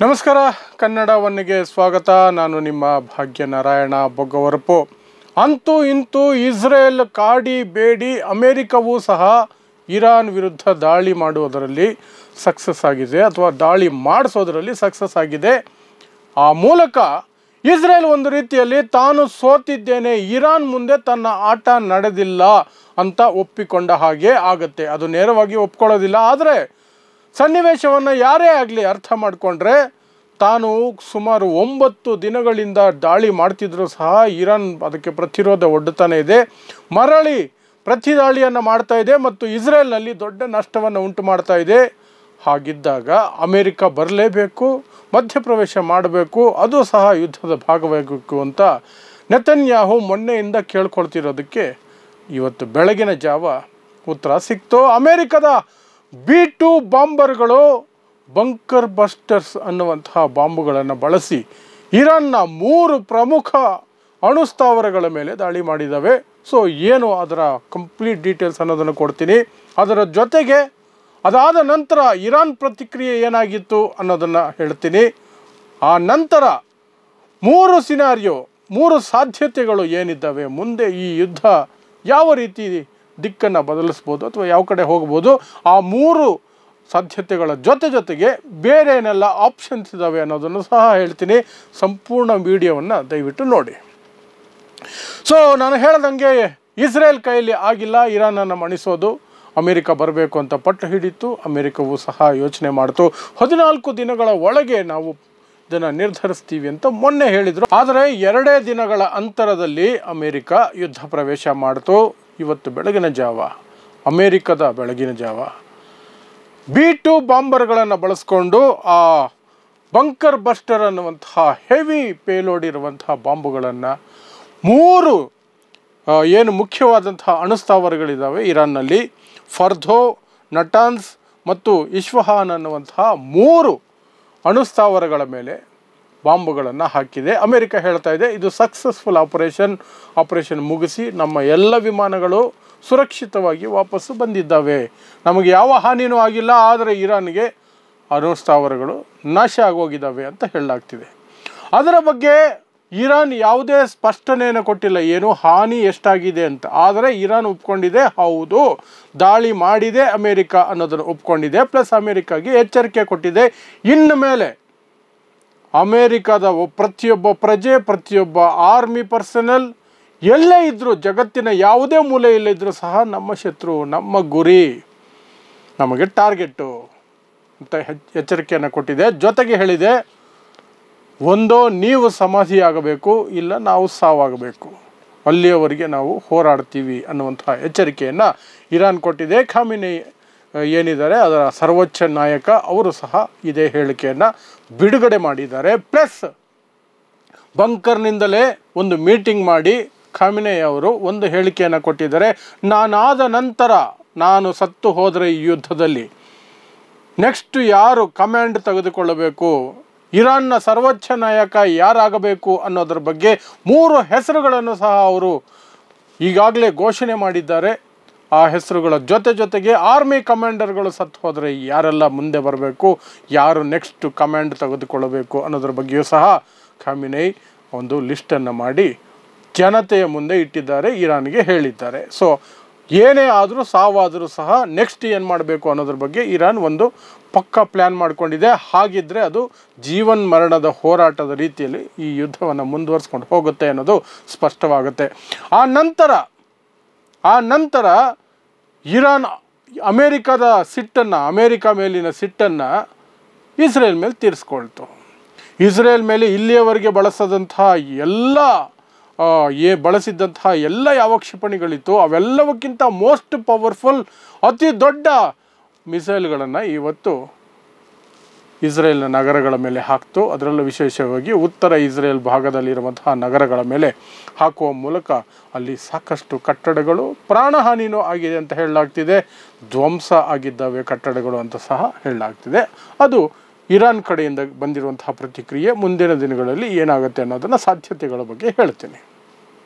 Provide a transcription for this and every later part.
ನಮಸ್ಕಾರ, ಕನ್ನಡ ಒನ್ನಿಗೆ ಸ್ವಾಗತ. ನಾನು ನಿಮ್ಮ ಭಾಗ್ಯನಾರಾಯಣ ಬೊಗ್ಗವರಪು. ಅಂತೂ ಇಂತೂ ಇಸ್ರೇಲ್ ಕಾಡಿ ಬೇಡಿ ಅಮೇರಿಕವೂ ಸಹ ಇರಾನ್ ವಿರುದ್ಧ ದಾಳಿ ಮಾಡುವುದರಲ್ಲಿ ಸಕ್ಸಸ್ ಆಗಿದೆ, ಅಥವಾ ದಾಳಿ ಮಾಡಿಸೋದರಲ್ಲಿ ಸಕ್ಸಸ್ ಆಗಿದೆ. ಆ ಮೂಲಕ ಇಸ್ರೇಲ್ ಒಂದು ರೀತಿಯಲ್ಲಿ ತಾನು ಸೋತಿದ್ದೇನೆ, ಇರಾನ್ ಮುಂದೆ ತನ್ನ ಆಟ ನಡೆದಿಲ್ಲ ಅಂತ ಒಪ್ಪಿಕೊಂಡ ಹಾಗೆ ಆಗುತ್ತೆ. ಅದು ನೇರವಾಗಿ ಒಪ್ಕೊಳ್ಳೋದಿಲ್ಲ, ಆದರೆ ಸನ್ನಿವೇಶವನ್ನು ಯಾರೇ ಆಗಲಿ ಅರ್ಥ ಮಾಡಿಕೊಂಡ್ರೆ ತಾನು ಸುಮಾರು 9 ದಿನಗಳಿಂದ ದಾಳಿ ಮಾಡ್ತಿದ್ರೂ ಸಹ ಇರಾನ್ ಅದಕ್ಕೆ ಪ್ರತಿರೋಧ ಒಡ್ಡುತ್ತಾನೆ ಇದೆ, ಮರಳಿ ಪ್ರತಿ ದಾಳಿಯನ್ನು ಮಾಡ್ತಾ ಇದೆ ಮತ್ತು ಇಸ್ರೇಲ್ನಲ್ಲಿ ದೊಡ್ಡ ನಷ್ಟವನ್ನು ಉಂಟು ಮಾಡ್ತಾ ಇದೆ. ಹಾಗಿದ್ದಾಗ ಅಮೇರಿಕ ಬರಲೇಬೇಕು, ಮಧ್ಯಪ್ರವೇಶ ಮಾಡಬೇಕು, ಅದು ಸಹ ಯುದ್ಧದ ಭಾಗವಾಗಬೇಕು ಅಂತ ನೆತನ್ಯಾಹು ಮೊನ್ನೆಯಿಂದ ಕೇಳ್ಕೊಳ್ತಿರೋದಕ್ಕೆ ಇವತ್ತು ಬೆಳಗಿನ ಜಾವ ಉತ್ತರ ಸಿಕ್ತು. ಅಮೇರಿಕದ B-2 ಬಾಂಬರ್ಗಳು ಬಂಕರ್ ಬಸ್ಟರ್ಸ್ ಅನ್ನುವಂತಹ ಬಾಂಬುಗಳನ್ನು ಬಳಸಿ ಇರಾನ್ನ 3 ಪ್ರಮುಖ ಅಣುಸ್ಥಾವರಗಳ ಮೇಲೆ ದಾಳಿ ಮಾಡಿದ್ದಾವೆ. ಸೊ ಏನು ಅದರ ಕಂಪ್ಲೀಟ್ ಡೀಟೇಲ್ಸ್ ಅನ್ನೋದನ್ನು ಕೊಡ್ತೀನಿ. ಅದರ ಜೊತೆಗೆ ಅದಾದ ನಂತರ ಇರಾನ್ ಪ್ರತಿಕ್ರಿಯೆ ಏನಾಗಿತ್ತು ಅನ್ನೋದನ್ನು ಹೇಳ್ತೀನಿ. ಆ ನಂತರ 3 ಸಿನಾರಿಯೋ, 3 ಸಾಧ್ಯತೆಗಳು ಏನಿದ್ದಾವೆ, ಮುಂದೆ ಈ ಯುದ್ಧ ಯಾವ ರೀತಿ ದಿಕ್ಕನ್ನು ಬದಲಿಸ್ಬೋದು ಅಥವಾ ಯಾವ ಕಡೆ ಹೋಗ್ಬೋದು, ಆ 3 ಸಾಧ್ಯತೆಗಳ ಜೊತೆಗೆ ಬೇರೆ ಏನೆಲ್ಲ ಆಪ್ಷನ್ಸ್ ಇದ್ದಾವೆ ಅನ್ನೋದನ್ನು ಸಹ ಹೇಳ್ತೀನಿ. ಸಂಪೂರ್ಣ ವಿಡಿಯೋವನ್ನು ದಯವಿಟ್ಟು ನೋಡಿ. ಸೊ ನಾನು ಹೇಳ್ದಂಗೆ ಇಸ್ರೇಲ್ ಕೈಯಲ್ಲಿ ಆಗಿಲ್ಲ ಇರಾನನ್ನು ಮಣಿಸೋದು. ಅಮೇರಿಕ ಬರಬೇಕು ಅಂತ ಪಟ್ಟು ಹಿಡಿತು, ಅಮೇರಿಕವೂ ಸಹ ಯೋಚನೆ ಮಾಡ್ತು. 14 ದಿನಗಳ ಒಳಗೆ ನಾವು ಇದನ್ನು ನಿರ್ಧರಿಸ್ತೀವಿ ಅಂತ ಮೊನ್ನೆ ಹೇಳಿದರು. ಆದರೆ 2 ದಿನಗಳ ಅಂತರದಲ್ಲಿ ಅಮೇರಿಕ ಯುದ್ಧ ಪ್ರವೇಶ ಮಾಡಿತು. ಇವತ್ತು ಬೆಳಗಿನ ಜಾವ, ಅಮೇರಿಕದ ಬೆಳಗಿನ ಜಾವ B-2 ಬಾಂಬರ್ಗಳನ್ನು ಬಳಸ್ಕೊಂಡು ಆ ಬಂಕರ್ ಬಸ್ಟರ್ ಅನ್ನುವಂತಹ ಹೆವಿ ಪೇಲೋಡ್ ಇರುವಂತಹ ಬಾಂಬುಗಳನ್ನು 3 ಏನು ಮುಖ್ಯವಾದಂತಹ ಅಣುಸ್ಥಾವರಗಳಿದ್ದಾವೆ ಇರಾನ್ನಲ್ಲಿ, ಫರ್ದೋ, ನಟಾನ್ಸ್ ಮತ್ತು ಇಸ್ಫಹಾನ್ ಅನ್ನುವಂತಹ 3 ಅಣುಸ್ಥಾವರಗಳ ಮೇಲೆ ಬಾಂಬುಗಳನ್ನು ಹಾಕಿದೆ. ಅಮೇರಿಕ ಹೇಳ್ತಾ ಇದೆ ಇದು ಸಕ್ಸಸ್ಫುಲ್ ಆಪರೇಷನ್ ಮುಗಿಸಿ ನಮ್ಮ ಎಲ್ಲ ವಿಮಾನಗಳು ಸುರಕ್ಷಿತವಾಗಿ ವಾಪಸ್ಸು ಬಂದಿದ್ದಾವೆ, ನಮಗೆ ಯಾವ ಹಾನಿಯೂ ಆಗಿಲ್ಲ, ಆದರೆ ಇರಾನ್ಗೆ ಅಣುಸ್ಥಾವರಗಳು ನಾಶ ಆಗೋಗಿದ್ದಾವೆ ಅಂತ ಹೇಳಲಾಗ್ತಿದೆ. ಅದರ ಬಗ್ಗೆ ಇರಾನ್ ಯಾವುದೇ ಸ್ಪಷ್ಟನೆಯನ್ನು ಕೊಟ್ಟಿಲ್ಲ, ಏನು ಹಾನಿ ಎಷ್ಟಾಗಿದೆ ಅಂತ. ಆದರೆ ಇರಾನ್ ಒಪ್ಕೊಂಡಿದೆ, ಹೌದು ದಾಳಿ ಮಾಡಿದೆ ಅಮೇರಿಕ ಅನ್ನೋದನ್ನು ಒಪ್ಕೊಂಡಿದೆ. ಪ್ಲಸ್ ಅಮೇರಿಕಾಗೆ ಎಚ್ಚರಿಕೆ ಕೊಟ್ಟಿದೆ, ಇನ್ನು ಮೇಲೆ ಅಮೇರಿಕದ ಪ್ರತಿಯೊಬ್ಬ ಪ್ರಜೆ, ಪ್ರತಿಯೊಬ್ಬ ಆರ್ಮಿ ಪರ್ಸನಲ್ ಎಲ್ಲೇ ಇದ್ದರೂ, ಜಗತ್ತಿನ ಯಾವುದೇ ಮೂಲೆಯಲ್ಲಿದ್ದರೂ ಸಹ ನಮ್ಮ ಶತ್ರು, ನಮ್ಮ ಗುರಿ, ನಮಗೆ ಟಾರ್ಗೆಟ್ಟು ಅಂತ ಎಚ್ಚರಿಕೆಯನ್ನು ಕೊಟ್ಟಿದೆ. ಜೊತೆಗೆ ಹೇಳಿದೆ, ಒಂದೋ ನೀವು ಸಮಾಧಿಯಾಗಬೇಕು, ಇಲ್ಲ ನಾವು ಸಾವಾಗಬೇಕು, ಅಲ್ಲಿಯವರೆಗೆ ನಾವು ಹೋರಾಡ್ತೀವಿ ಅನ್ನುವಂತಹ ಎಚ್ಚರಿಕೆಯನ್ನು ಇರಾನ್ ಕೊಟ್ಟಿದೆ. ಖಾಮಿನಿ ಏನಿದ್ದಾರೆ ಅದರ ಸರ್ವೋಚ್ಚ ನಾಯಕ, ಅವರು ಸಹ ಇದೇ ಹೇಳಿಕೆಯನ್ನು ಬಿಡುಗಡೆ ಮಾಡಿದ್ದಾರೆ. ಪ್ಲಸ್ ಬಂಕರ್ನಿಂದಲೇ ಒಂದು ಮೀಟಿಂಗ್ ಮಾಡಿ ಖಾಮಿನಿ ಅವರು ಒಂದು ಹೇಳಿಕೆಯನ್ನು ಕೊಟ್ಟಿದ್ದಾರೆ. ನಾನಾದ ನಂತರ, ನಾನು ಸತ್ತು ಹೋದರೆ ಈ ಯುದ್ಧದಲ್ಲಿ ನೆಕ್ಸ್ಟ್ ಯಾರು ಕಮಾಂಡ್ ತೆಗೆದುಕೊಳ್ಳಬೇಕು, ಇರಾನ್ನ ಸರ್ವೋಚ್ಚ ನಾಯಕ ಯಾರಾಗಬೇಕು ಅನ್ನೋದ್ರ ಬಗ್ಗೆ 3 ಹೆಸರುಗಳನ್ನು ಸಹ ಅವರು ಈಗಾಗಲೇ ಘೋಷಣೆ ಮಾಡಿದ್ದಾರೆ. ಆ ಹೆಸರುಗಳ ಜೊತೆಗೆ ಆರ್ಮಿ ಕಮಾಂಡರ್ಗಳು ಸತ್ತು ಹೋದರೆ ಯಾರೆಲ್ಲ ಮುಂದೆ ಬರಬೇಕು, ಯಾರು ನೆಕ್ಸ್ಟ್ ಕಮಾಂಡ್ ತೆಗೆದುಕೊಳ್ಳಬೇಕು ಅನ್ನೋದ್ರ ಬಗ್ಗೆಯೂ ಸಹ ಖಾಮಿನಿ ಒಂದು ಲಿಸ್ಟನ್ನು ಮಾಡಿ ಜನತೆಯ ಮುಂದೆ ಇಟ್ಟಿದ್ದಾರೆ, ಇರಾನ್ಗೆ ಹೇಳಿದ್ದಾರೆ. ಸೊ ಏನೇ ಆದರೂ, ಸಾವಾದರೂ ಸಹ ನೆಕ್ಸ್ಟ್ ಏನು ಮಾಡಬೇಕು ಅನ್ನೋದ್ರ ಬಗ್ಗೆ ಇರಾನ್ ಒಂದು ಪಕ್ಕಾ ಪ್ಲ್ಯಾನ್ ಮಾಡಿಕೊಂಡಿದೆ. ಹಾಗಿದ್ದರೆ ಅದು ಜೀವನ್ ಮರಣದ ಹೋರಾಟದ ರೀತಿಯಲ್ಲಿ ಈ ಯುದ್ಧವನ್ನು ಮುಂದುವರಿಸ್ಕೊಂಡು ಹೋಗುತ್ತೆ ಅನ್ನೋದು ಸ್ಪಷ್ಟವಾಗುತ್ತೆ. ಆ ನಂತರ ಇರಾನ್ ಅಮೇರಿಕದ ಸಿಟ್ಟನ್ನು, ಅಮೇರಿಕ ಮೇಲಿನ ಸಿಟ್ಟನ್ನು ಇಸ್ರೇಲ್ ಮೇಲೆ ತೀರಿಸ್ಕೊಳ್ತು. ಇಸ್ರೇಲ್ ಮೇಲೆ ಇಲ್ಲಿಯವರೆಗೆ ಬಳಸಿದ್ದಂತಹ ಎಲ್ಲ ಯಾವ ಕ್ಷಿಪಣಿಗಳಿತ್ತು ಅವೆಲ್ಲವಕ್ಕಿಂತ ಮೋಸ್ಟ್ ಪವರ್ಫುಲ್, ಅತಿ ದೊಡ್ಡ ಮಿಸೈಲ್ಗಳನ್ನು ಇವತ್ತು ಇಸ್ರೇಲ್ನ ನಗರಗಳ ಮೇಲೆ ಹಾಕ್ತು. ಅದರಲ್ಲೂ ವಿಶೇಷವಾಗಿ ಉತ್ತರ ಇಸ್ರೇಲ್ ಭಾಗದಲ್ಲಿರುವಂತಹ ನಗರಗಳ ಮೇಲೆ ಹಾಕುವ ಮೂಲಕ ಅಲ್ಲಿ ಸಾಕಷ್ಟು ಕಟ್ಟಡಗಳು, ಪ್ರಾಣಹಾನಿನೂ ಆಗಿದೆ ಅಂತ ಹೇಳಲಾಗ್ತಿದೆ, ಧ್ವಂಸ ಆಗಿದ್ದಾವೆ ಕಟ್ಟಡಗಳು ಅಂತ ಸಹ ಹೇಳಲಾಗ್ತಿದೆ. ಅದು ಇರಾನ್ ಕಡೆಯಿಂದ ಬಂದಿರುವಂತಹ ಪ್ರತಿಕ್ರಿಯೆ. ಮುಂದಿನ ದಿನಗಳಲ್ಲಿ ಏನಾಗುತ್ತೆ ಅನ್ನೋದನ್ನು ಸಾಧ್ಯತೆಗಳ ಬಗ್ಗೆ ಹೇಳ್ತೀನಿ.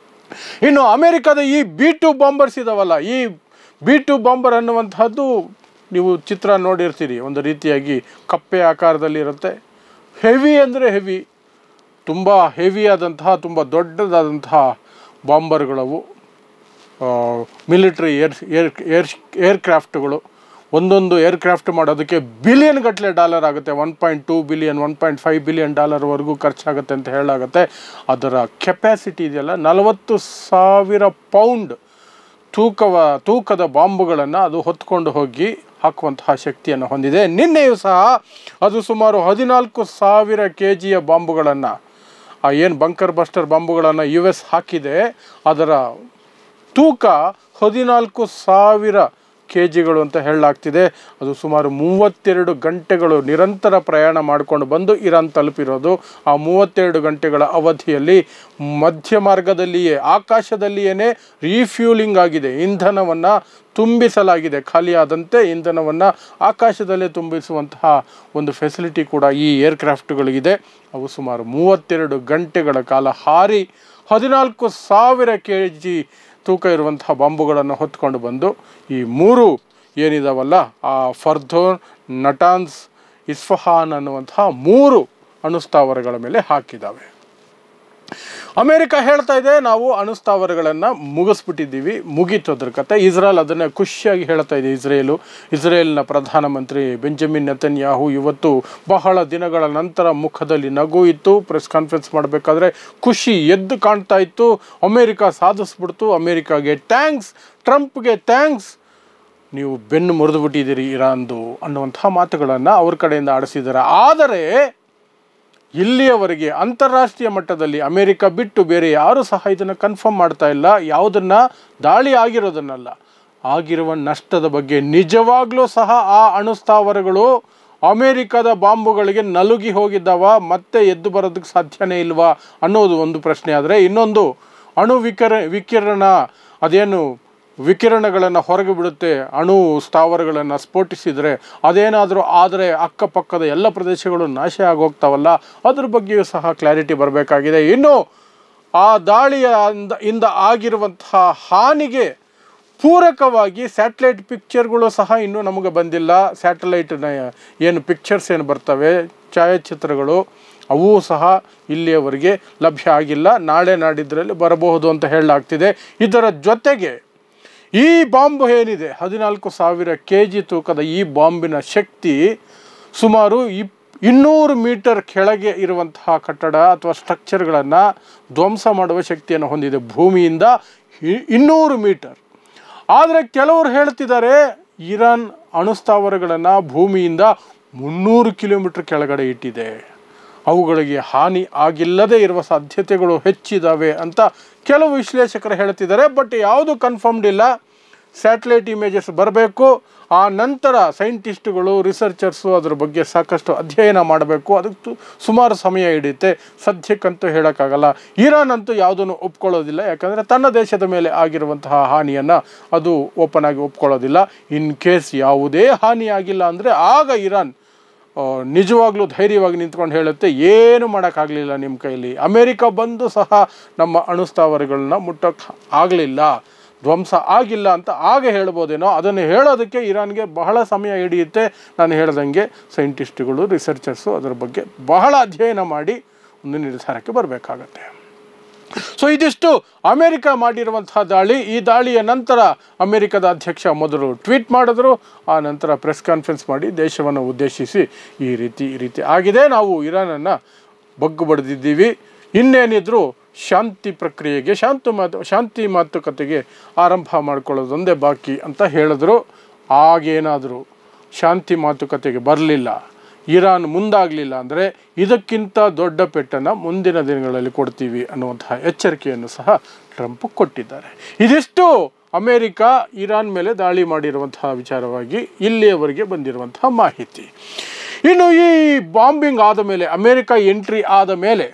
ಇನ್ನು ಅಮೇರಿಕದ ಈ B-2 ಬಾಂಬರ್ಸ್ ಇದಾವಲ್ಲ, ಈ B-2 ಬಾಂಬರ್ ಅನ್ನುವಂತಹದ್ದು ನೀವು ಚಿತ್ರ ನೋಡಿರ್ತೀರಿ, ಒಂದು ರೀತಿಯಾಗಿ ಕಪ್ಪೆ ಆಕಾರದಲ್ಲಿರುತ್ತೆ, ಹೆವಿ ಅಂದರೆ ಹೆವಿ, ತುಂಬ ಹೆವಿಯಾದಂತಹ, ತುಂಬ ದೊಡ್ಡದಾದಂತಹ ಬಾಂಬರ್ಗಳವು, ಮಿಲಿಟ್ರಿ ಏರ್ಕ್ರಾಫ್ಟ್ಗಳು. ಒಂದೊಂದು ಏರ್ಕ್ರಾಫ್ಟ್ ಮಾಡೋದಕ್ಕೆ ಬಿಲಿಯನ್ ಗಟ್ಟಲೆ ಡಾಲರ್ ಆಗುತ್ತೆ. 1.2 ಬಿಲಿಯನ್, 1.5 ಬಿಲಿಯನ್ ಡಾಲರ್ವರೆಗೂ ಖರ್ಚಾಗುತ್ತೆ ಅಂತ ಹೇಳಾಗುತ್ತೆ. ಅದರ ಕೆಪ್ಯಾಸಿಟಿ ಇದೆಯಲ್ಲ, 40,000 ಪೌಂಡ್ ತೂಕದ ಬಾಂಬುಗಳನ್ನು ಅದು ಹೊತ್ಕೊಂಡು ಹೋಗಿ ಹಾಕುವಂತಹ ಶಕ್ತಿಯನ್ನು ಹೊಂದಿದೆ. ನಿನ್ನೆಯೂ ಸಹ ಅದು ಸುಮಾರು 14,000 kg ಬಾಂಬುಗಳನ್ನು, ಏನು ಬಂಕರ್ ಬಸ್ಟರ್ ಬಾಂಬುಗಳನ್ನು US ಹಾಕಿದೆ, ಅದರ ತೂಕ 14,000 kgಗಳು ಅಂತ ಹೇಳಲಾಗ್ತಿದೆ. ಅದು ಸುಮಾರು 32 ಗಂಟೆಗಳು ನಿರಂತರ ಪ್ರಯಾಣ ಮಾಡಿಕೊಂಡು ಬಂದು ಇರಾನ್ ತಲುಪಿರೋದು. ಆ 32 ಗಂಟೆಗಳ ಅವಧಿಯಲ್ಲಿ ಮಧ್ಯ ಮಾರ್ಗದಲ್ಲಿಯೇ, ಆಕಾಶದಲ್ಲಿಯೇ ರೀಫ್ಯೂಲಿಂಗ್ ಆಗಿದೆ, ಇಂಧನವನ್ನು ತುಂಬಿಸಲಾಗಿದೆ. ಖಾಲಿಯಾದಂತೆ ಇಂಧನವನ್ನು ಆಕಾಶದಲ್ಲೇ ತುಂಬಿಸುವಂತಹ ಒಂದು ಫೆಸಿಲಿಟಿ ಕೂಡ ಈ ಏರ್ಕ್ರಾಫ್ಟ್ಗಳಿಗಿದೆ. ಅವು ಸುಮಾರು 32 ಗಂಟೆಗಳ ಕಾಲ ಹಾರಿ 14,000 kg ತೂಕ ಇರುವಂತಹ ಬಾಂಬುಗಳನ್ನು ಹೊತ್ಕೊಂಡು ಬಂದು ಈ 3 ಏನಿದಾವಲ್ಲ, ಆ ಫರ್ದೋನ್, ನಟಾನ್ಸ್, ಇಸ್ಫಹಾನ್ ಅನ್ನುವಂತಹ 3 ಅಣುಸ್ಥಾವರಗಳ ಮೇಲೆ ಹಾಕಿದ್ದಾವೆ. ಅಮೇರಿಕ ಹೇಳ್ತಾ ಇದೆ, ನಾವು ಅಣುಸ್ಥಾವರಗಳನ್ನು ಮುಗಿಸ್ಬಿಟ್ಟಿದ್ದೀವಿ, ಮುಗೀತು ಅದ್ರ ಕತೆ. ಇಸ್ರೇಲ್ ಅದನ್ನು ಖುಷಿಯಾಗಿ ಹೇಳ್ತಾ ಇದೆ. ಇಸ್ರೇಲ್ನ ಪ್ರಧಾನಮಂತ್ರಿ ಬೆಂಜಮಿನ್ ನೆತನ್ಯಾಹು ಇವತ್ತು ಬಹಳ ದಿನಗಳ ನಂತರ ಮುಖದಲ್ಲಿ ನಗು ಇತ್ತು. ಪ್ರೆಸ್ ಕಾನ್ಫರೆನ್ಸ್ ಮಾಡಬೇಕಾದ್ರೆ ಖುಷಿ ಎದ್ದು ಕಾಣ್ತಾ ಇತ್ತು. ಅಮೇರಿಕ ಸಾಧಿಸ್ಬಿಡ್ತು, ಅಮೇರಿಕಾಗೆ ಥ್ಯಾಂಕ್ಸ್, ಟ್ರಂಪ್ಗೆ ಥ್ಯಾಂಕ್ಸ್, ನೀವು ಬೆನ್ನು ಮುರಿದು ಬಿಟ್ಟಿದ್ದೀರಿ ಇರಾನ್ದು ಅನ್ನುವಂಥ ಮಾತುಗಳನ್ನು ಅವ್ರ ಕಡೆಯಿಂದ ಆಡಿಸಿದ್ದಾರೆ. ಆದರೆ ಇಲ್ಲಿಯವರೆಗೆ ಅಂತಾರಾಷ್ಟ್ರೀಯ ಮಟ್ಟದಲ್ಲಿ ಅಮೇರಿಕ ಬಿಟ್ಟು ಬೇರೆ ಯಾರೂ ಸಹ ಇದನ್ನು ಕನ್ಫರ್ಮ್ ಮಾಡ್ತಾ ಇಲ್ಲ. ಯಾವುದನ್ನು ದಾಳಿ ಆಗಿರೋದನ್ನಲ್ಲ, ಆಗಿರುವ ನಷ್ಟದ ಬಗ್ಗೆ. ನಿಜವಾಗ್ಲೂ ಸಹ ಆ ಅಣುಸ್ಥಾವರಗಳು ಅಮೇರಿಕದ ಬಾಂಬುಗಳಿಗೆ ನಲುಗಿ ಹೋಗಿದ್ದಾವ, ಮತ್ತೆ ಎದ್ದು ಬರೋದಕ್ಕೆ ಸಾಧ್ಯನೇ ಇಲ್ವಾ ಅನ್ನೋದು ಒಂದು ಪ್ರಶ್ನೆ. ಆದರೆ ಇನ್ನೊಂದು, ಅಣು ವಿಕಿರಣ ಅದೇನು ವಿಕಿರಣಗಳನ್ನು ಹೊರಗೆ ಬಿಡುತ್ತೆ, ಅಣು ಸ್ಥಾವರಗಳನ್ನು ಸ್ಫೋಟಿಸಿದರೆ ಅದೇನಾದರೂ ಆದರೆ ಅಕ್ಕಪಕ್ಕದ ಎಲ್ಲ ಪ್ರದೇಶಗಳು ನಾಶ ಆಗೋಗ್ತಾವಲ್ಲ, ಅದ್ರ ಬಗ್ಗೆಯೂ ಸಹ ಕ್ಲಾರಿಟಿ ಬರಬೇಕಾಗಿದೆ. ಇನ್ನು ಆ ದಾಳಿಯಿಂದ ಆಗಿರುವಂತಹ ಹಾನಿಗೆ ಪೂರಕವಾಗಿ ಸ್ಯಾಟಲೈಟ್ ಪಿಕ್ಚರ್ಗಳು ಸಹ ಇನ್ನೂ ನಮಗೆ ಬಂದಿಲ್ಲ. ಸ್ಯಾಟಲೈಟ್ನ ಏನು ಪಿಕ್ಚರ್ಸ್ ಏನು ಬರ್ತವೆ, ಛಾಯಾಚಿತ್ರಗಳು, ಅವೂ ಸಹ ಇಲ್ಲಿಯವರೆಗೆ ಲಭ್ಯ ಆಗಿಲ್ಲ. ನಾಳೆ ನಾಡಿದ್ದರಲ್ಲಿ ಬರಬಹುದು ಅಂತ ಹೇಳಲಾಗ್ತಿದೆ. ಇದರ ಜೊತೆಗೆ ಈ ಬಾಂಬ್ ಏನಿದೆ, 14,000 kg ತೂಕದ ಈ ಬಾಂಬಿನ ಶಕ್ತಿ ಸುಮಾರು 200 ಮೀಟರ್ ಕೆಳಗೆ ಇರುವಂತಹ ಕಟ್ಟಡ ಅಥವಾ ಸ್ಟ್ರಕ್ಚರ್ಗಳನ್ನು ಧ್ವಂಸ ಮಾಡುವ ಶಕ್ತಿಯನ್ನು ಹೊಂದಿದೆ, ಭೂಮಿಯಿಂದ 200 ಮೀಟರ್. ಆದರೆ ಕೆಲವರು ಹೇಳ್ತಿದ್ದಾರೆ, ಇರಾನ್ ಅಣುಸ್ಥಾವರಗಳನ್ನು ಭೂಮಿಯಿಂದ 300 ಕಿಲೋಮೀಟರ್ ಕೆಳಗಡೆ ಇಟ್ಟಿದೆ, ಅವುಗಳಿಗೆ ಹಾನಿ ಆಗಿಲ್ಲದೆ ಇರುವ ಸಾಧ್ಯತೆಗಳು ಹೆಚ್ಚಿದ್ದಾವೆ ಅಂತ ಕೆಲವು ವಿಶ್ಲೇಷಕರು ಹೇಳ್ತಿದ್ದಾರೆ. ಬಟ್ ಯಾವುದು ಕನ್ಫರ್ಮ್ಡ್ ಇಲ್ಲ. ಸ್ಯಾಟಲೈಟ್ ಇಮೇಜಸ್ ಬರಬೇಕು, ಆ ನಂತರ ಸೈಂಟಿಸ್ಟ್ಗಳು, ರಿಸರ್ಚರ್ಸು ಅದ್ರ ಬಗ್ಗೆ ಸಾಕಷ್ಟು ಅಧ್ಯಯನ ಮಾಡಬೇಕು. ಅದಕ್ಕೆ ಸುಮಾರು ಸಮಯ ಹಿಡಿಯುತ್ತೆ. ಸದ್ಯಕ್ಕಂತೂ ಹೇಳೋಕ್ಕಾಗಲ್ಲ. ಇರಾನ್ ಅಂತೂ ಯಾವುದನ್ನು ಒಪ್ಕೊಳ್ಳೋದಿಲ್ಲ, ಯಾಕಂದರೆ ತನ್ನ ದೇಶದ ಮೇಲೆ ಆಗಿರುವಂತಹ ಹಾನಿಯನ್ನು ಅದು ಓಪನ್ ಆಗಿ ಒಪ್ಕೊಳ್ಳೋದಿಲ್ಲ. ಇನ್ ಕೇಸ್ ಯಾವುದೇ ಹಾನಿ ಆಗಿಲ್ಲ ಅಂದರೆ ಆಗ ಇರಾನ್ ನಿಜವಾಗ್ಲೂ ಧೈರ್ಯವಾಗಿ ನಿಂತ್ಕೊಂಡು ಹೇಳುತ್ತೆ, ಏನು ಮಾಡೋಕ್ಕಾಗಲಿಲ್ಲ ನಿಮ್ಮ ಕೈಲಿ, ಅಮೇರಿಕ ಬಂದು ಸಹ ನಮ್ಮ ಅಣುಸ್ಥಾವರಗಳನ್ನ ಮುಟ್ಟೋಕ್ಕೆ ಆಗಲಿಲ್ಲ, ಧ್ವಂಸ ಆಗಿಲ್ಲ ಅಂತ ಆಗ ಹೇಳ್ಬೋದೇನೋ. ಅದನ್ನು ಹೇಳೋದಕ್ಕೆ ಇರಾನ್ಗೆ ಬಹಳ ಸಮಯ ಹಿಡಿಯುತ್ತೆ. ನಾನು ಹೇಳ್ದಂಗೆ ಸೈಂಟಿಸ್ಟ್ಗಳು, ರಿಸರ್ಚರ್ಸು ಅದರ ಬಗ್ಗೆ ಬಹಳ ಅಧ್ಯಯನ ಮಾಡಿ ಒಂದು ನಿರ್ಧಾರಕ್ಕೆ ಬರಬೇಕಾಗತ್ತೆ. ಸೊ ಇದಿಷ್ಟು ಅಮೇರಿಕ ಮಾಡಿರುವಂತಹ ದಾಳಿ. ಈ ದಾಳಿಯ ನಂತರ ಅಮೇರಿಕದ ಅಧ್ಯಕ್ಷ ಮೊದಲು ಟ್ವೀಟ್ ಮಾಡಿದ್ರು, ಆ ನಂತರ ಪ್ರೆಸ್ ಕಾನ್ಫರೆನ್ಸ್ ಮಾಡಿ ದೇಶವನ್ನು ಉದ್ದೇಶಿಸಿ ಈ ರೀತಿ ಆಗಿದೆ, ನಾವು ಇರಾನನ್ನು ಬಗ್ಗು ಬಡಿದಿದ್ದೀವಿ, ಇನ್ನೇನಿದ್ರು ಶಾಂತಿ ಪ್ರಕ್ರಿಯೆಗೆ, ಶಾಂತಿ ಮಾತುಕತೆಗೆ ಆರಂಭ ಮಾಡ್ಕೊಳ್ಳೋದೊಂದೇ ಬಾಕಿ ಅಂತ ಹೇಳಿದ್ರು. ಆಗೇನಾದರೂ ಶಾಂತಿ ಮಾತುಕತೆಗೆ ಬರಲಿಲ್ಲ, ಇರಾನ್ ಮುಂದಾಗಲಿಲ್ಲ ಅಂದರೆ ಇದಕ್ಕಿಂತ ದೊಡ್ಡ ಪೆಟ್ಟನ್ನು ಮುಂದಿನ ದಿನಗಳಲ್ಲಿ ಕೊಡ್ತೀವಿ ಅನ್ನುವಂತಹ ಎಚ್ಚರಿಕೆಯನ್ನು ಸಹ ಟ್ರಂಪ್ ಕೊಟ್ಟಿದ್ದಾರೆ. ಇದಿಷ್ಟು ಅಮೇರಿಕ ಇರಾನ್ ಮೇಲೆ ದಾಳಿ ಮಾಡಿರುವಂತಹ ವಿಚಾರವಾಗಿ ಇಲ್ಲಿಯವರೆಗೆ ಬಂದಿರುವಂತಹ ಮಾಹಿತಿ. ಇನ್ನು ಈ ಬಾಂಬಿಂಗ್ ಆದ ಮೇಲೆ, ಅಮೇರಿಕ ಎಂಟ್ರಿ ಆದ ಮೇಲೆ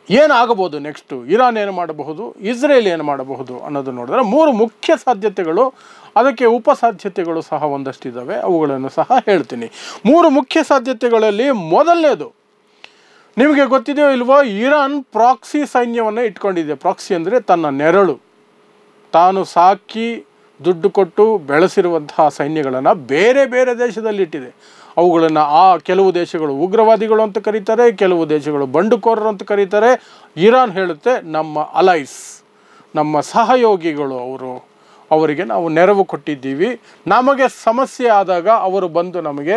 ಏನಾಗಬಹುದು ನೆಕ್ಸ್ಟು, ಇರಾನ್ ಏನು ಮಾಡಬಹುದು, ಇಸ್ರೇಲ್ ಏನು ಮಾಡಬಹುದು ಅನ್ನೋದು ನೋಡಿದ್ರೆ 3 ಮುಖ್ಯ ಸಾಧ್ಯತೆಗಳು, ಅದಕ್ಕೆ ಉಪಸಾಧ್ಯತೆಗಳು ಸಹ ಒಂದಷ್ಟಿದ್ದಾವೆ, ಅವುಗಳನ್ನು ಸಹ ಹೇಳ್ತೀನಿ. 3 ಮುಖ್ಯ ಸಾಧ್ಯತೆಗಳಲ್ಲಿ ಮೊದಲನೇದು, ನಿಮಗೆ ಗೊತ್ತಿದೆಯೋ ಇಲ್ವೋ, ಇರಾನ್ ಪ್ರಾಕ್ಸಿ ಸೈನ್ಯವನ್ನು ಇಟ್ಕೊಂಡಿದೆ. ಪ್ರಾಕ್ಸಿ ಅಂದರೆ ತನ್ನ ನೆರಳು, ತಾನು ಸಾಕಿ ದುಡ್ಡು ಕೊಟ್ಟು ಬೆಳೆಸಿರುವಂತಹ ಸೈನ್ಯಗಳನ್ನು ಬೇರೆ ಬೇರೆ ದೇಶದಲ್ಲಿ ಇಟ್ಟಿದೆ. ಅವುಗಳನ್ನು ಕೆಲವು ದೇಶಗಳು ಉಗ್ರವಾದಿಗಳು ಅಂತ ಕರೀತಾರೆ, ಕೆಲವು ದೇಶಗಳು ಬಂಡುಕೋರರು ಅಂತ ಕರೀತಾರೆ. ಇರಾನ್ ಹೇಳುತ್ತೆ ನಮ್ಮ ಅಲೈಸ್, ನಮ್ಮ ಸಹಯೋಗಿಗಳು ಅವರಿಗೆ ನಾವು ನೆರವು ಕೊಟ್ಟಿದ್ದೀವಿ, ನಮಗೆ ಸಮಸ್ಯೆ ಆದಾಗ ಅವರು ಬಂದು ನಮಗೆ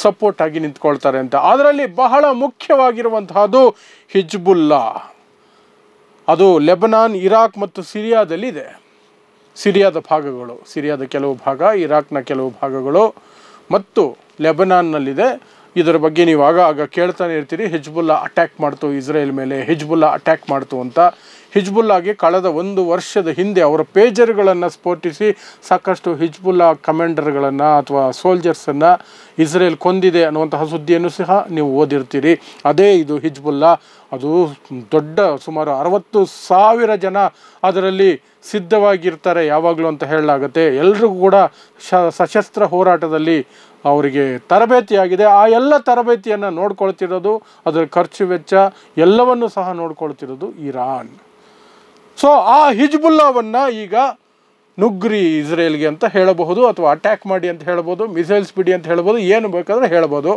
ಸಪೋರ್ಟ್ ಆಗಿ ನಿಂತ್ಕೊಳ್ತಾರೆ ಅಂತ. ಅದರಲ್ಲಿ ಬಹಳ ಮುಖ್ಯವಾಗಿರುವಂತಹದ್ದು ಹಿಜ್ಬುಲ್ಲಾ. ಅದು ಲೆಬನಾನ್, ಇರಾಕ್ ಮತ್ತು ಸಿರಿಯಾದಲ್ಲಿದೆ. ಸಿರಿಯಾದ ಭಾಗಗಳು, ಸಿರಿಯಾದ ಕೆಲವು ಭಾಗ, ಇರಾಕ್ನ ಕೆಲವು ಭಾಗಗಳು ಮತ್ತು ಲೆಬನಾನ್ನಲ್ಲಿದೆ. ಇದರ ಬಗ್ಗೆ ನೀವು ಆಗ ಕೇಳ್ತಾನೆ ಇರ್ತೀರಿ, ಹಿಜ್ಬುಲ್ಲಾ ಅಟ್ಯಾಕ್ ಮಾಡ್ತು ಇಸ್ರೇಲ್ ಮೇಲೆ, ಹಿಜ್ಬುಲ್ಲಾ ಅಟ್ಯಾಕ್ ಮಾಡ್ತು ಅಂತ. ಹಿಜ್ಬುಲ್ಲಾಗೆ ಕಳೆದ 1 ವರ್ಷದ ಹಿಂದೆ ಅವರ ಪೇಜರ್ಗಳನ್ನು ಸ್ಫೋಟಿಸಿ ಸಾಕಷ್ಟು ಹಿಜ್ಬುಲ್ಲಾ ಕಮಾಂಡರ್ಗಳನ್ನು ಅಥವಾ ಸೋಲ್ಜರ್ಸನ್ನು ಇಸ್ರೇಲ್ ಕೊಂದಿದೆ ಅನ್ನುವಂತಹ ಸುದ್ದಿಯನ್ನು ಸಹ ನೀವು ಓದಿರ್ತೀರಿ. ಅದೇ ಇದು ಹಿಜ್ಬುಲ್ಲಾ. ಅದು ದೊಡ್ಡ, ಸುಮಾರು 60,000 ಜನ ಅದರಲ್ಲಿ ಸಿದ್ಧವಾಗಿರ್ತಾರೆ ಯಾವಾಗಲೂ ಅಂತ ಹೇಳಲಾಗುತ್ತೆ. ಎಲ್ರಿಗೂ ಕೂಡ ಸಶಸ್ತ್ರ ಹೋರಾಟದಲ್ಲಿ ಅವರಿಗೆ ತರಬೇತಿಯಾಗಿದೆ. ಆ ಎಲ್ಲ ತರಬೇತಿಯನ್ನು ನೋಡ್ಕೊಳ್ತಿರೋದು, ಅದರ ಖರ್ಚು ವೆಚ್ಚ ಎಲ್ಲವನ್ನೂ ಸಹ ನೋಡ್ಕೊಳ್ತಿರೋದು ಇರಾನ್. ಸೊ ಆ ಹಿಜ್ಬುಲ್ಲಾವನ್ನು ಈಗ ನುಗ್ರಿ ಇಸ್ರೇಲ್ಗೆ ಅಂತ ಹೇಳಬಹುದು, ಅಥವಾ ಅಟ್ಯಾಕ್ ಮಾಡಿ ಅಂತ ಹೇಳ್ಬೋದು, ಮಿಸೈಲ್ಸ್ ಬಿಡಿ ಅಂತ ಹೇಳ್ಬೋದು, ಏನು ಬೇಕಾದರೆ ಹೇಳ್ಬೋದು.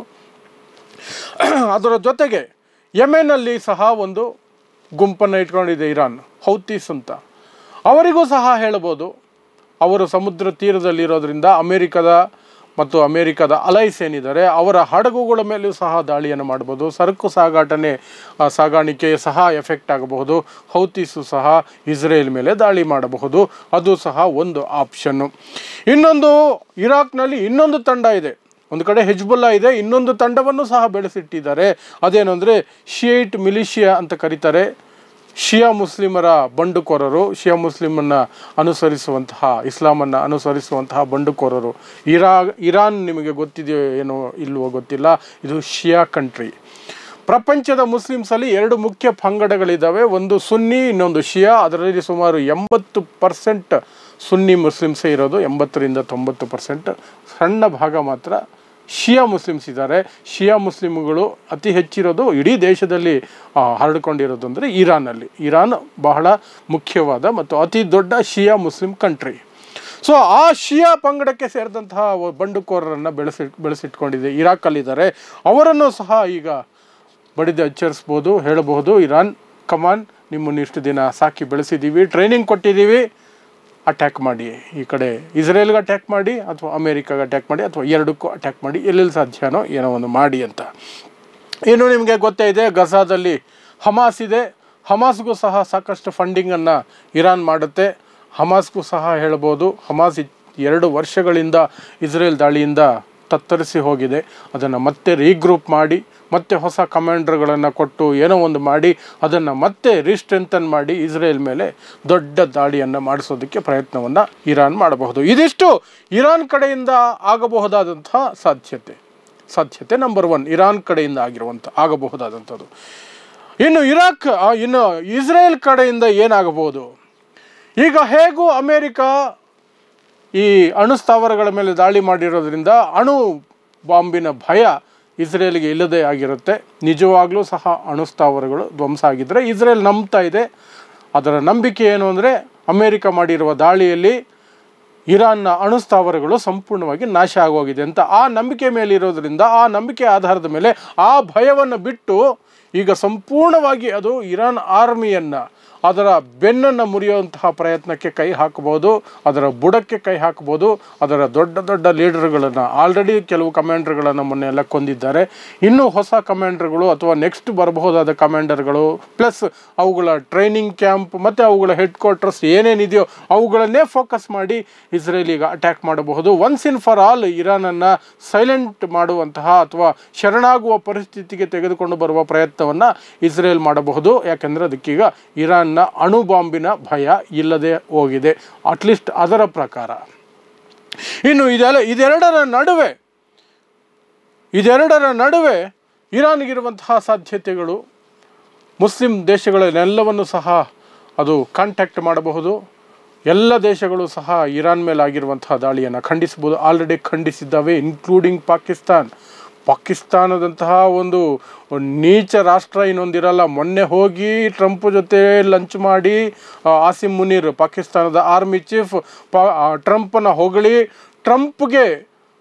ಅದರ ಜೊತೆಗೆ ಯೆಮೆನಲ್ಲಿ ಸಹ ಒಂದು ಗುಂಪನ್ನು ಇಟ್ಕೊಂಡಿದೆ ಇರಾನ್, ಹೌತೀಸ್ ಅಂತ. ಅವರಿಗೂ ಸಹ ಹೇಳ್ಬೋದು, ಅವರು ಸಮುದ್ರ ತೀರದಲ್ಲಿರೋದ್ರಿಂದ ಅಮೇರಿಕದ ಅಲೈಸ್ ಏನಿದ್ದಾರೆ ಅವರ ಹಡಗುಗಳ ಮೇಲೂ ಸಹ ದಾಳಿಯನ್ನು ಮಾಡ್ಬೋದು. ಸರಕು ಸಾಗಾಣಿಕೆ ಸಹ ಎಫೆಕ್ಟ್ ಆಗಬಹುದು. ಹೌತೀಸು ಸಹ ಇಸ್ರೇಲ್ ಮೇಲೆ ದಾಳಿ ಮಾಡಬಹುದು. ಅದು ಸಹ ಒಂದು ಆಪ್ಷನ್ನು. ಇನ್ನೊಂದು, ಇರಾಕ್ನಲ್ಲಿ ಇನ್ನೊಂದು ತಂಡ ಇದೆ. ಒಂದು ಕಡೆ ಹಿಜ್ಬುಲ್ಲಾ ಇದೆ, ಇನ್ನೊಂದು ತಂಡವನ್ನು ಸಹ ಬೆಳೆಸಿಟ್ಟಿದ್ದಾರೆ. ಅದೇನು ಅಂದರೆ ಶಿಯೈಟ್ ಮಿಲಿಷಿಯಾ ಅಂತ ಕರೀತಾರೆ. ಶಿಯಾ ಮುಸ್ಲಿಮರ ಬಂಡುಕೋರರು, ಶಿಯಾ ಮುಸ್ಲಿಮನ್ನು ಅನುಸರಿಸುವಂತಹ, ಇಸ್ಲಾಮನ್ನು ಅನುಸರಿಸುವಂತಹ ಬಂಡುಕೋರರು. ಇರಾನ್ ನಿಮಗೆ ಗೊತ್ತಿದೆಯೋ ಏನೋ ಇಲ್ವೋ ಗೊತ್ತಿಲ್ಲ, ಇದು ಶಿಯಾ ಕಂಟ್ರಿ. ಪ್ರಪಂಚದ ಮುಸ್ಲಿಮ್ಸಲ್ಲಿ 2 ಮುಖ್ಯ ಪಂಗಡಗಳಿದ್ದಾವೆ, ಒಂದು ಸುನ್ನಿ, ಇನ್ನೊಂದು ಶಿಯಾ. ಅದರಲ್ಲಿ ಸುಮಾರು 80% ಸುನ್ನಿ ಮುಸ್ಲಿಮ್ಸೇ ಇರೋದು, 80ರಿಂದ 90%. ಸಣ್ಣ ಭಾಗ ಮಾತ್ರ ಶಿಯಾ ಮುಸ್ಲಿಮ್ಸ್ ಇದ್ದಾರೆ. ಶಿಯಾ ಮುಸ್ಲಿಮ್ಗಳು ಅತಿ ಹೆಚ್ಚಿರೋದು ಇಡೀ ದೇಶದಲ್ಲಿ ಹರಡಿಕೊಂಡಿರೋದು ಅಂದರೆ ಇರಾನಲ್ಲಿ. ಇರಾನ್ ಬಹಳ ಮುಖ್ಯವಾದ ಮತ್ತು ಅತಿ ದೊಡ್ಡ ಶಿಯಾ ಮುಸ್ಲಿಂ ಕಂಟ್ರಿ. ಸೊ ಆ ಶಿಯಾ ಪಂಗಡಕ್ಕೆ ಸೇರಿದಂತಹ ಬಂಡುಕೋರರನ್ನು ಬೆಳೆಸಿಟ್ಕೊಂಡಿದೆ, ಇರಾಕಲ್ಲಿದ್ದಾರೆ. ಅವರನ್ನು ಸಹ ಈಗ ಬಡಿದು ಎಚ್ಚರಿಸ್ಬೋದು, ಹೇಳಬಹುದು, ಇರಾನ್ ಕಮಾನ್, ನಿಮ್ಮನ್ನು ಇಷ್ಟು ದಿನ ಸಾಕಿ ಬೆಳೆಸಿದ್ದೀವಿ, ಟ್ರೈನಿಂಗ್ ಕೊಟ್ಟಿದ್ದೀವಿ, ಅಟ್ಯಾಕ್ ಮಾಡಿ. ಈ ಕಡೆ ಇಸ್ರೇಲ್ಗೆ ಅಟ್ಯಾಕ್ ಮಾಡಿ, ಅಥವಾ ಅಮೇರಿಕಾಗೆ ಅಟ್ಯಾಕ್ ಮಾಡಿ, ಅಥವಾ ಎರಡಕ್ಕೂ ಅಟ್ಯಾಕ್ ಮಾಡಿ, ಎಲ್ಲೆಲ್ಲಿ ಸಾಧ್ಯನೋ ಏನೋ ಒಂದು ಮಾಡಿ ಅಂತ. ಇನ್ನು ನಿಮಗೆ ಗೊತ್ತೇ ಇದೆ, ಗಜಾದಲ್ಲಿ ಹಮಾಸ್ ಇದೆ. ಹಮಾಸ್ಗೂ ಸಹ ಸಾಕಷ್ಟು ಫಂಡಿಂಗನ್ನು ಇರಾನ್ ಮಾಡುತ್ತೆ. ಹಮಾಸ್ಗೂ ಸಹ ಹೇಳ್ಬೋದು, ಹಮಾಸ್ 2 ವರ್ಷಗಳಿಂದ ಇಸ್ರೇಲ್ ದಾಳಿಯಿಂದ ತತ್ತರಿಸಿ ಹೋಗಿದೆ. ಅದನ್ನು ಮತ್ತೆ ರೀಗ್ರೂಪ್ ಮಾಡಿ, ಮತ್ತೆ ಹೊಸ ಕಮಾಂಡರ್ಗಳನ್ನು ಕೊಟ್ಟು ಏನೋ ಒಂದು ಮಾಡಿ, ಅದನ್ನು ಮತ್ತೆ ರೀಸ್ಟ್ರೆಂಥನ್ ಮಾಡಿ ಇಸ್ರೇಲ್ ಮೇಲೆ ದೊಡ್ಡ ದಾಳಿಯನ್ನು ಮಾಡಿಸೋದಕ್ಕೆ ಪ್ರಯತ್ನವನ್ನು ಇರಾನ್ ಮಾಡಬಹುದು. ಇದಿಷ್ಟು ಇರಾನ್ ಕಡೆಯಿಂದ ಆಗಬಹುದಾದಂತಹ ಸಾಧ್ಯತೆ ನಂಬರ್ 1, ಇರಾನ್ ಕಡೆಯಿಂದ ಆಗಬಹುದಾದಂಥದ್ದು. ಇನ್ನು ಇಸ್ರೇಲ್ ಕಡೆಯಿಂದ ಏನಾಗಬಹುದು? ಈಗ ಹೇಗೂ ಅಮೇರಿಕ ಈ ಅಣು ಸ್ಥಾವರಗಳ ಮೇಲೆ ದಾಳಿ ಮಾಡಿರೋದ್ರಿಂದ ಅಣು ಬಾಂಬಿನ ಭಯ ಇಸ್ರೇಲ್ಗೆ ಇಲ್ಲದೇ ಆಗಿರುತ್ತೆ. ನಿಜವಾಗ್ಲೂ ಸಹ ಅಣು ಸ್ಥಾವರಗಳು ಧ್ವಂಸ ಆಗಿದ್ದರೆ ಇಸ್ರೇಲ್ ನಂಬ್ತಾ ಇದೆ. ಅದರ ನಂಬಿಕೆ ಏನು ಅಂದರೆ, ಅಮೇರಿಕ ಮಾಡಿರುವ ದಾಳಿಯಲ್ಲಿ ಇರಾನ್ನ ಅಣು ಸ್ಥಾವರಗಳು ಸಂಪೂರ್ಣವಾಗಿ ನಾಶ ಆಗೋಗಿದೆ ಅಂತ. ಆ ನಂಬಿಕೆ ಮೇಲೆ ಇರೋದ್ರಿಂದ, ಆ ನಂಬಿಕೆ ಆಧಾರದ ಮೇಲೆ ಆ ಭಯವನ್ನು ಬಿಟ್ಟು ಈಗ ಸಂಪೂರ್ಣವಾಗಿ ಅದು ಇರಾನ್ ಆರ್ಮಿಯನ್ನು, ಅದರ ಬೆನ್ನನ್ನು ಮುರಿಯುವಂತಹ ಪ್ರಯತ್ನಕ್ಕೆ ಕೈ ಹಾಕಬಹುದು, ಅದರ ಬುಡಕ್ಕೆ ಕೈ ಹಾಕಬಹುದು. ಅದರ ದೊಡ್ಡ ಲೀಡರ್ಗಳನ್ನು, ಆಲ್ರೆಡಿ ಕೆಲವು ಕಮಾಂಡರ್ಗಳನ್ನು ಮೊನ್ನೆಲ್ಲ ಕೊಂದಿದ್ದಾರೆ. ಇನ್ನೂ ಹೊಸ ಕಮಾಂಡರ್ಗಳು ಅಥವಾ ನೆಕ್ಸ್ಟ್ ಬರಬಹುದಾದ ಕಮಾಂಡರ್ಗಳು, ಪ್ಲಸ್ ಅವುಗಳ ಟ್ರೈನಿಂಗ್ ಕ್ಯಾಂಪ್ ಮತ್ತು ಅವುಗಳ ಹೆಡ್ ಕ್ವಾರ್ಟರ್ಸ್ ಏನೇನಿದೆಯೋ ಅವುಗಳನ್ನೇ ಫೋಕಸ್ ಮಾಡಿ ಇಸ್ರೇಲಿಗೆ ಅಟ್ಯಾಕ್ ಮಾಡಬಹುದು. ಒನ್ಸ್ ಇನ್ ಫಾರ್ ಆಲ್ ಇರಾನನ್ನು ಸೈಲೆಂಟ್ ಮಾಡುವಂತಹ ಅಥವಾ ಶರಣಾಗುವ ಪರಿಸ್ಥಿತಿಗೆ ತೆಗೆದುಕೊಂಡು ಬರುವ ಪ್ರಯತ್ನವನ್ನು ಇಸ್ರೇಲ್ ಮಾಡಬಹುದು. ಯಾಕೆಂದರೆ ಅದಕ್ಕೀಗ ಇರಾನ್ ಅಣು ಬಾಂಬಿನ ಭಯ ಇಲ್ಲದೆ ಹೋಗಿದೆ, ಅಟ್ಲೀಸ್ಟ್ ಅದರ ಪ್ರಕಾರ. ಇನ್ನು ಇದೆರಡರ ನಡುವೆ ಇರಾನ್ಗಿರುವಂತಹ ಸಾಧ್ಯತೆಗಳು, ಮುಸ್ಲಿಂ ದೇಶಗಳನ್ನೆಲ್ಲವನ್ನು ಸಹ ಅದು ಕಾಂಟ್ಯಾಕ್ಟ್ ಮಾಡಬಹುದು. ಎಲ್ಲ ದೇಶಗಳು ಸಹ ಇರಾನ್ ಮೇಲೆ ಆಗಿರುವಂತಹ ದಾಳಿಯನ್ನು ಖಂಡಿಸಬಹುದು, ಆಲ್ರೆಡಿ ಖಂಡಿಸಿದ್ದಾವೆ, ಇನ್ಕ್ಲೂಡಿಂಗ್ ಪಾಕಿಸ್ತಾನದಂತಹ ಒಂದು ನೀಚ ರಾಷ್ಟ್ರ ಇನ್ನೊಂದಿರಲ್ಲ. ಮೊನ್ನೆ ಹೋಗಿ ಟ್ರಂಪ್ ಜೊತೆ ಲಂಚ್ ಮಾಡಿ ಆಸಿಮ್ ಮುನೀರ್, ಪಾಕಿಸ್ತಾನದ ಆರ್ಮಿ ಚೀಫ್, ಟ್ರಂಪನ್ನು ಹೊಗಳಿ ಟ್ರಂಪ್ಗೆ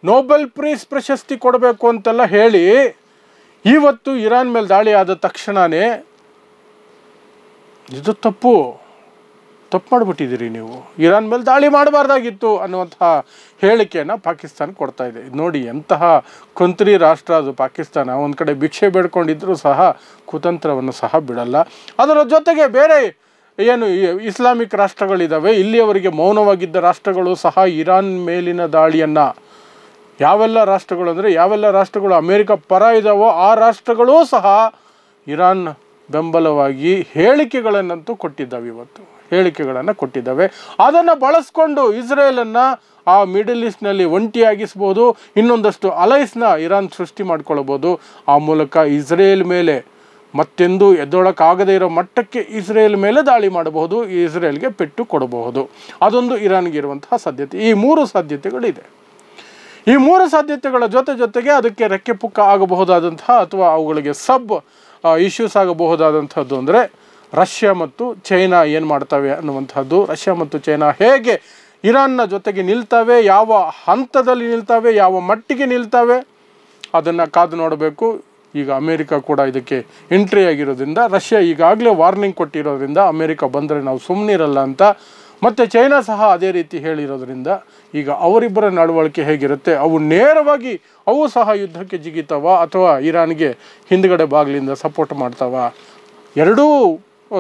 ನೋಬೆಲ್ ಪ್ರೈಸ್ ಪ್ರಶಸ್ತಿ ಕೊಡಬೇಕು ಅಂತೆಲ್ಲ ಹೇಳಿ ಇವತ್ತು ಇರಾನ್ ಮೇಲೆ ದಾಳಿ ಆದ ತಕ್ಷಣವೇ ಇದು ತಪ್ಪು ಮಾಡಿಬಿಟ್ಟಿದ್ದೀರಿ ನೀವು, ಇರಾನ್ ಮೇಲೆ ದಾಳಿ ಮಾಡಬಾರ್ದಾಗಿತ್ತು ಅನ್ನುವಂತಹ ಹೇಳಿಕೆಯನ್ನು ಪಾಕಿಸ್ತಾನ ಕೊಡ್ತಾ ಇದೆ. ನೋಡಿ ಎಂತಹ ಕೊಂತ್ರಿ ರಾಷ್ಟ್ರ ಅದು ಪಾಕಿಸ್ತಾನ. ಒಂದು ಕಡೆ ಭಿಕ್ಷೆ ಬೇಡ್ಕೊಂಡಿದ್ರೂ ಸಹ ಕುತಂತ್ರವನ್ನು ಸಹ ಬಿಡಲ್ಲ. ಅದರ ಜೊತೆಗೆ ಬೇರೆ ಏನು ಇಸ್ಲಾಮಿಕ್ ರಾಷ್ಟ್ರಗಳಿದ್ದಾವೆ, ಇಲ್ಲಿಯವರೆಗೆ ಮೌನವಾಗಿದ್ದ ರಾಷ್ಟ್ರಗಳು ಸಹ ಇರಾನ್ ಮೇಲಿನ ದಾಳಿಯನ್ನು, ಯಾವೆಲ್ಲ ರಾಷ್ಟ್ರಗಳು ಅಂದರೆ ಯಾವೆಲ್ಲ ರಾಷ್ಟ್ರಗಳು ಅಮೇರಿಕ ಪರ ಇದ್ದಾವೋ ಆ ರಾಷ್ಟ್ರಗಳೂ ಸಹ ಇರಾನ್ ಬೆಂಬಲವಾಗಿ ಹೇಳಿಕೆಗಳನ್ನಂತೂ ಕೊಟ್ಟಿದ್ದಾವೆ, ಇವತ್ತು ಹೇಳಿಕೆಗಳನ್ನು ಕೊಟ್ಟಿದ್ದಾವೆ. ಅದನ್ನು ಬಳಸ್ಕೊಂಡು ಇಸ್ರೇಲನ್ನು ಆ ಮಿಡಲ್ ಈಸ್ಟ್ನಲ್ಲಿ ಒಂಟಿಯಾಗಿಸ್ಬೋದು, ಇನ್ನೊಂದಷ್ಟು ಅಲೈಸ್ನ ಇರಾನ್ ಸೃಷ್ಟಿ ಮಾಡ್ಕೊಳ್ಬೋದು. ಆ ಮೂಲಕ ಇಸ್ರೇಲ್ ಮೇಲೆ ಮತ್ತೆಂದೂ ಎದ್ದೊಳಕ್ಕಾಗದೇ ಇರೋ ಮಟ್ಟಕ್ಕೆ ಇಸ್ರೇಲ್ ಮೇಲೆ ದಾಳಿ ಮಾಡಬಹುದು, ಇಸ್ರೇಲ್ಗೆ ಪೆಟ್ಟು ಕೊಡಬಹುದು. ಅದೊಂದು ಇರಾನ್ಗೆ ಇರುವಂತಹ ಸಾಧ್ಯತೆ. ಈ 3 ಸಾಧ್ಯತೆಗಳಿದೆ. ಈ 3 ಸಾಧ್ಯತೆಗಳ ಜೊತೆಗೆ ಅದಕ್ಕೆ ರೆಕ್ಕೆ ಪುಕ್ಕ ಆಗಬಹುದಾದಂತಹ ಅಥವಾ ಅವುಗಳಿಗೆ ಇಶ್ಯೂಸ್ ಆಗಬಹುದಾದಂಥದ್ದು ಅಂದರೆ ರಷ್ಯಾ ಮತ್ತು ಚೈನಾ ಏನು ಮಾಡ್ತವೆ ಅನ್ನುವಂಥದ್ದು. ರಷ್ಯಾ ಮತ್ತು ಚೈನಾ ಹೇಗೆ ಇರಾನ್ನ ಜೊತೆಗೆ ನಿಲ್ತವೆ, ಯಾವ ಹಂತದಲ್ಲಿ ನಿಲ್ತವೆ, ಯಾವ ಮಟ್ಟಿಗೆ ನಿಲ್ತವೆ, ಅದನ್ನು ಕಾದು ನೋಡಬೇಕು. ಈಗ ಅಮೇರಿಕ ಕೂಡ ಇದಕ್ಕೆ ಎಂಟ್ರಿ ಆಗಿರೋದ್ರಿಂದ, ರಷ್ಯಾ ಈಗಾಗಲೇ ವಾರ್ನಿಂಗ್ ಕೊಟ್ಟಿರೋದ್ರಿಂದ ಅಮೇರಿಕ ಬಂದರೆ ನಾವು ಸುಮ್ಮನಿರಲ್ಲ ಅಂತ, ಮತ್ತು ಚೈನಾ ಸಹ ಅದೇ ರೀತಿ ಹೇಳಿರೋದ್ರಿಂದ ಈಗ ಅವರಿಬ್ಬರ ನಡವಳಿಕೆ ಹೇಗಿರುತ್ತೆ, ಅವು ನೇರವಾಗಿ ಅವು ಸಹ ಯುದ್ಧಕ್ಕೆ ಜಿಗಿತಾವ ಅಥವಾ ಇರಾನ್ಗೆ ಹಿಂದ್ಗಡೆ ಬಾಗಿಲಿಂದ ಸಪೋರ್ಟ್ ಮಾಡ್ತಾವ. ಎರಡೂ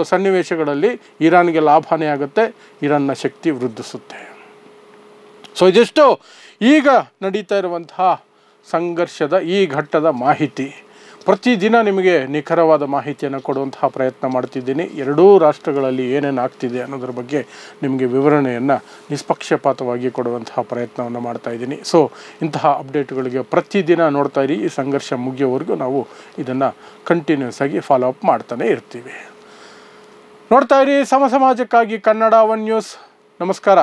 ಸನ್ನಿವೇಶಗಳಲ್ಲಿ ಇರಾನ್ಗೆ ಲಾಭನೇ ಆಗುತ್ತೆ, ಇರಾನ್ನ ಶಕ್ತಿ ವೃದ್ಧಿಸುತ್ತೆ. ಸೊ ಇದಿಷ್ಟು ಈಗ ನಡೀತಾ ಇರುವಂತಹ ಸಂಘರ್ಷದ ಈ ಘಟ್ಟದ ಮಾಹಿತಿ. ಪ್ರತಿದಿನ ನಿಮಗೆ ನಿಖರವಾದ ಮಾಹಿತಿಯನ್ನು ಕೊಡುವಂತಹ ಪ್ರಯತ್ನ ಮಾಡ್ತಿದ್ದೀನಿ. ಎರಡೂ ರಾಷ್ಟ್ರಗಳಲ್ಲಿ ಏನೇನು ಆಗ್ತಿದೆ ಅನ್ನೋದ್ರ ಬಗ್ಗೆ ನಿಮಗೆ ವಿವರಣೆಯನ್ನು ನಿಷ್ಪಕ್ಷಪಾತವಾಗಿ ಕೊಡುವಂತಹ ಪ್ರಯತ್ನವನ್ನು ಮಾಡ್ತಾಯಿದ್ದೀನಿ. ಸೊ ಇಂತಹ ಅಪ್ಡೇಟ್ಗಳಿಗೆ ಪ್ರತಿದಿನ ನೋಡ್ತಾ ಇರಿ. ಈ ಸಂಘರ್ಷ ಮುಗಿಯೋವರೆಗೂ ನಾವು ಇದನ್ನು ಕಂಟಿನ್ಯೂಸ್ ಆಗಿ ಫಾಲೋ ಅಪ್ ಮಾಡ್ತಾನೆ ಇರ್ತೀವಿ. ನೋಡ್ತಾ ಇರಿ ಸಮಾಜಕ್ಕಾಗಿ ಕನ್ನಡ 1 ನ್ಯೂಸ್. ನಮಸ್ಕಾರ.